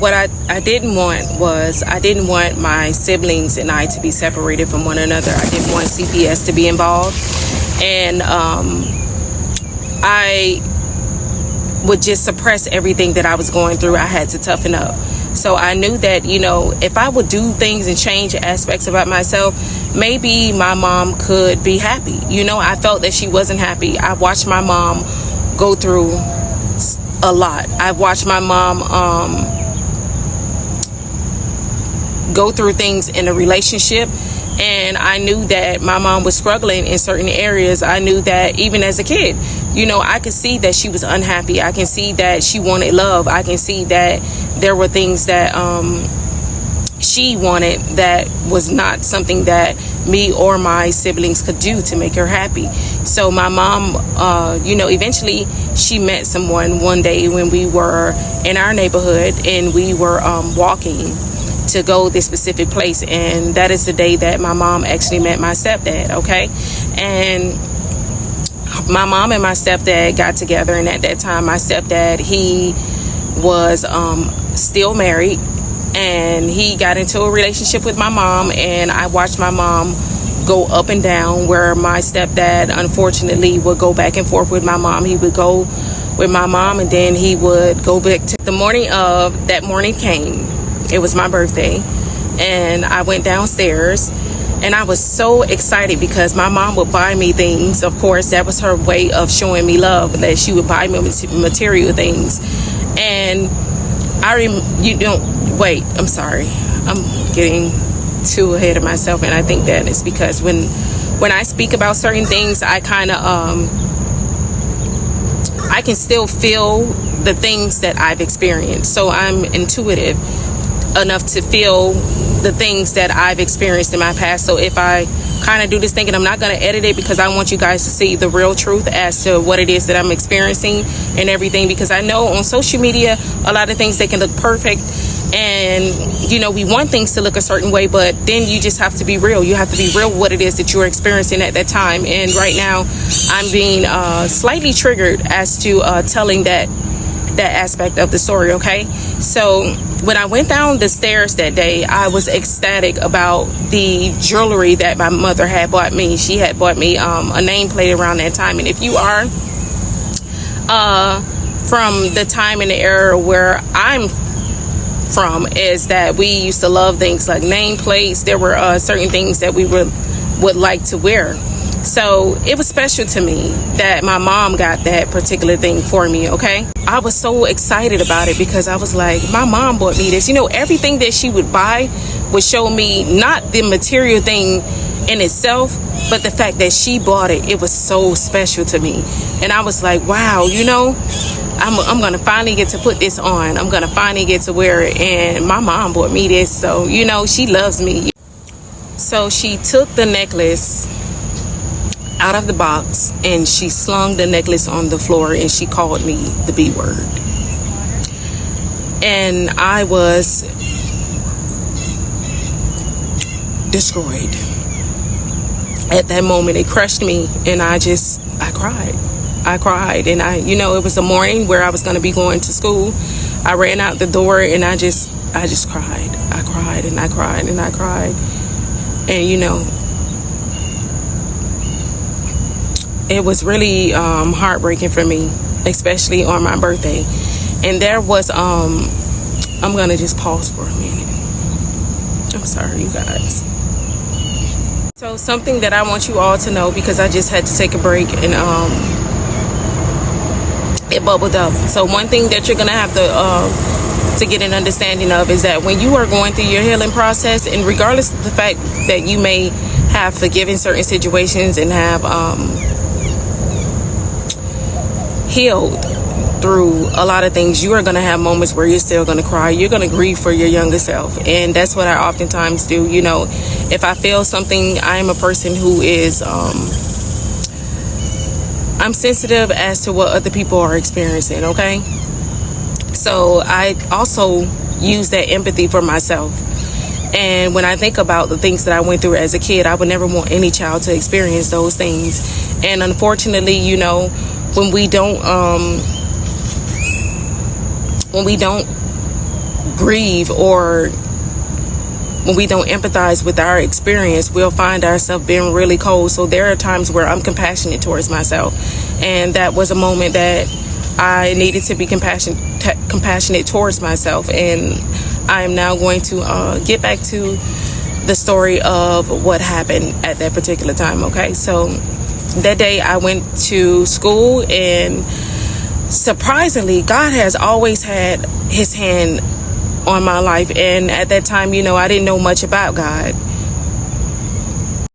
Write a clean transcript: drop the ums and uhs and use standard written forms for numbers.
what I didn't want was, I didn't want my siblings and I to be separated from one another. I didn't want CPS to be involved. And I would just suppress everything that I was going through. I had to toughen up. So I knew that, if I would do things and change aspects about myself, maybe my mom could be happy. I felt that she wasn't happy. I watched my mom go through a lot. I've watched my mom go through things in a relationship, and I knew that my mom was struggling in certain areas. I knew that even as a kid, I could see that she was unhappy. I can see that she wanted love. I can see that there were things that she wanted that was not something that me or my siblings could do to make her happy. So my mom, eventually she met someone one day when we were in our neighborhood, and we were walking to go this specific place, and that is the day that my mom actually met my stepdad. Okay, and my mom and my stepdad got together, and at that time my stepdad, he was still married, and he got into a relationship with my mom, and I watched my mom go up and down, where my stepdad unfortunately would go back and forth with my mom. He would go with my mom, and then he would go back to the morning of that morning came. It was my birthday, and I went downstairs, and I was so excited because my mom would buy me things. Of course, that was her way of showing me love, that she would buy me material things. And I'm sorry, I'm getting too ahead of myself, and I think that it's because when I speak about certain things, I kind of I can still feel the things that I've experienced. So I'm intuitive enough to feel the things that I've experienced in my past. So if I kind of do this thinking, I'm not going to edit it, because I want you guys to see the real truth as to what it is that I'm experiencing and everything. Because I know on social media, a lot of things, they can look perfect, and we want things to look a certain way, but then you just have to be real. You have to be real with what it is that you're experiencing at that time. And right now I'm being slightly triggered as to telling that aspect of the story. Okay, so when I went down the stairs that day, I was ecstatic about the jewelry that my mother had bought me. She had bought me a nameplate around that time. And if you are from the time and the era where I'm from, is that we used to love things like nameplates. There were certain things that we would like to wear. So it was special to me that my mom got that particular thing for me. Okay, I was so excited about it because I was like, my mom bought me this. Everything that she would buy would show me not the material thing in itself, but the fact that she bought it. It was so special to me, and I was like, wow, I'm gonna finally get to put this on. I'm gonna finally get to wear it, and my mom bought me this. So she loves me. So she took the necklace out of the box, and she slung the necklace on the floor, and she called me the B word. And I was destroyed. At that moment, it crushed me, and I cried. And it was a morning where I was going to be going to school. I ran out the door, and I just cried. I cried, and I cried, and I cried. And it was really heartbreaking for me, especially on my birthday. And there was I'm gonna just pause for a minute. I'm sorry, you guys. So something that I want you all to know, because I just had to take a break, and it bubbled up. So one thing that you're gonna have to get an understanding of is that when you are going through your healing process, and regardless of the fact that you may have forgiven certain situations and have healed through a lot of things, you are going to have moments where you're still going to cry. You're going to grieve for your younger self, and that's what I oftentimes do. If I feel something, I am a person who is I'm sensitive as to what other people are experiencing. Okay, so I also use that empathy for myself. And when I think about the things that I went through as a kid, I would never want any child to experience those things. And unfortunately, when we don't grieve, or when we don't empathize with our experience, we'll find ourselves being really cold. So there are times where I'm compassionate towards myself, and that was a moment that I needed to be compassionate towards myself. And I am now going to get back to the story of what happened at that particular time. Okay, so that day I went to school, and surprisingly, God has always had his hand on my life. And at that time, I didn't know much about God.